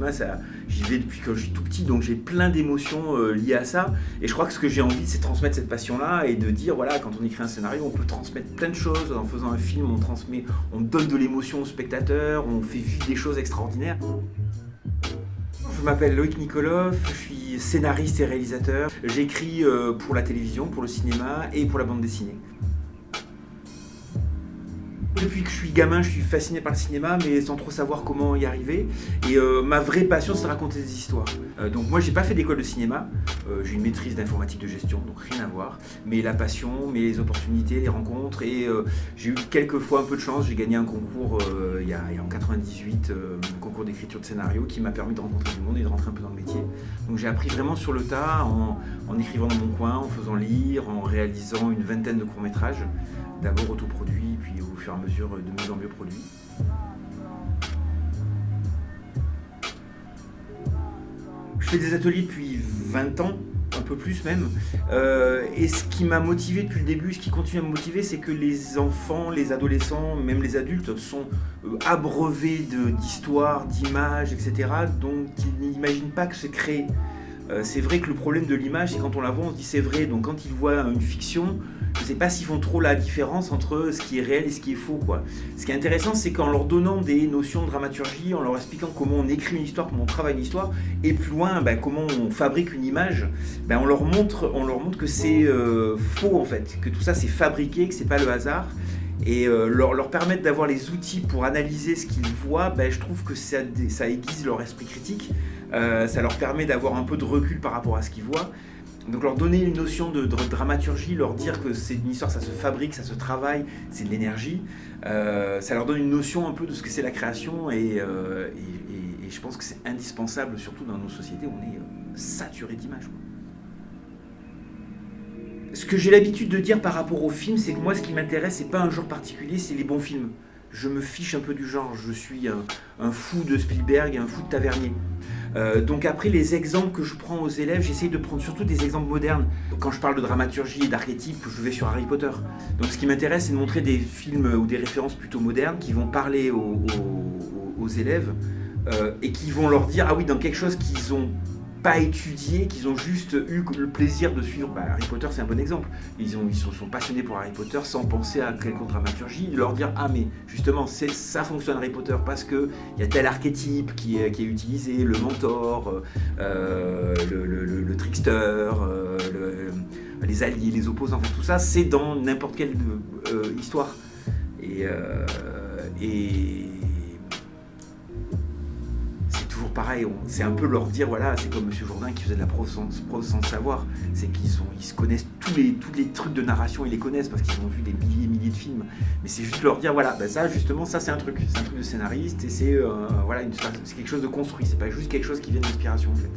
cinéma, j'y vais depuis que je suis tout petit, donc j'ai plein d'émotions liées à ça. Et je crois que ce que j'ai envie, c'est transmettre cette passion-là et de dire, voilà, quand on écrit un scénario, on peut transmettre plein de choses. En faisant un film, on donne de l'émotion au spectateur, on fait vivre des choses extraordinaires. Je m'appelle Loïc Nikolov, je suis scénariste et réalisateur. J'écris pour la télévision, pour le cinéma et pour la bande dessinée. Depuis que je suis gamin, je suis fasciné par le cinéma, mais sans trop savoir comment y arriver. Et ma vraie passion, c'est de raconter des histoires. Donc moi, j'ai pas fait d'école de cinéma. J'ai une maîtrise d'informatique de gestion, donc rien à voir. Mais la passion, mais les opportunités, les rencontres. Et j'ai eu quelques fois un peu de chance. J'ai gagné un concours il y a en 98, un concours d'écriture de scénario qui m'a permis de rencontrer du monde et de rentrer un peu dans le métier. Donc j'ai appris vraiment sur le tas, en écrivant dans mon coin, en faisant lire, en réalisant une vingtaine de courts-métrages. D'abord autoproduits, puis au fur et à mesure de mieux en mieux produits. Je fais des ateliers depuis 20 ans, un peu plus même. Et ce qui m'a motivé depuis le début, ce qui continue à me motiver, c'est que les enfants, les adolescents, même les adultes sont abreuvés d'histoires, d'images, etc. Donc ils n'imaginent pas que c'est créé. C'est vrai que le problème de l'image, c'est quand on la voit, on se dit c'est vrai. Donc quand ils voient une fiction, je ne sais pas s'ils font trop la différence entre ce qui est réel et ce qui est faux, quoi. Ce qui est intéressant, c'est qu'en leur donnant des notions de dramaturgie, en leur expliquant comment on écrit une histoire, comment on travaille une histoire, et plus loin, comment on fabrique une image, on leur montre que c'est faux en fait, que tout ça c'est fabriqué, que c'est pas le hasard. Et leur permettre d'avoir les outils pour analyser ce qu'ils voient, je trouve que ça aiguise leur esprit critique, ça leur permet d'avoir un peu de recul par rapport à ce qu'ils voient. Donc leur donner une notion de dramaturgie, leur dire que c'est une histoire, ça se fabrique, ça se travaille, c'est de l'énergie, ça leur donne une notion un peu de ce que c'est la création et je pense que c'est indispensable, surtout dans nos sociétés où on est saturé d'images. Ce que j'ai l'habitude de dire par rapport aux films, c'est que moi ce qui m'intéresse, c'est pas un genre particulier, c'est les bons films. Je me fiche un peu du genre, je suis un fou de Spielberg et un fou de Tavernier. Donc après les exemples que je prends aux élèves, j'essaye de prendre surtout des exemples modernes. Quand je parle de dramaturgie et d'archétypes, je vais sur Harry Potter. Donc ce qui m'intéresse, c'est de montrer des films ou des références plutôt modernes qui vont parler aux élèves et qui vont leur dire, ah oui, dans quelque chose qu'ils ont pas étudié, qu'ils ont juste eu le plaisir de suivre. Harry Potter, c'est un bon exemple. Ils sont passionnés pour Harry Potter sans penser à quelconque dramaturgie, de leur dire, ah mais justement, ça fonctionne Harry Potter parce qu'il y a tel archétype qui est utilisé, le mentor, le trickster, les alliés, les opposants, enfin tout ça, c'est dans n'importe quelle histoire. Et pareil, c'est un peu leur dire, voilà, c'est comme Monsieur Jourdain qui faisait de la prose sans savoir, c'est qu'ils se connaissent tous les trucs de narration, ils les connaissent parce qu'ils ont vu des milliers de films, mais c'est juste leur dire, voilà, ça justement, ça c'est un truc de scénariste et c'est quelque chose de construit, c'est pas juste quelque chose qui vient d'inspiration en fait.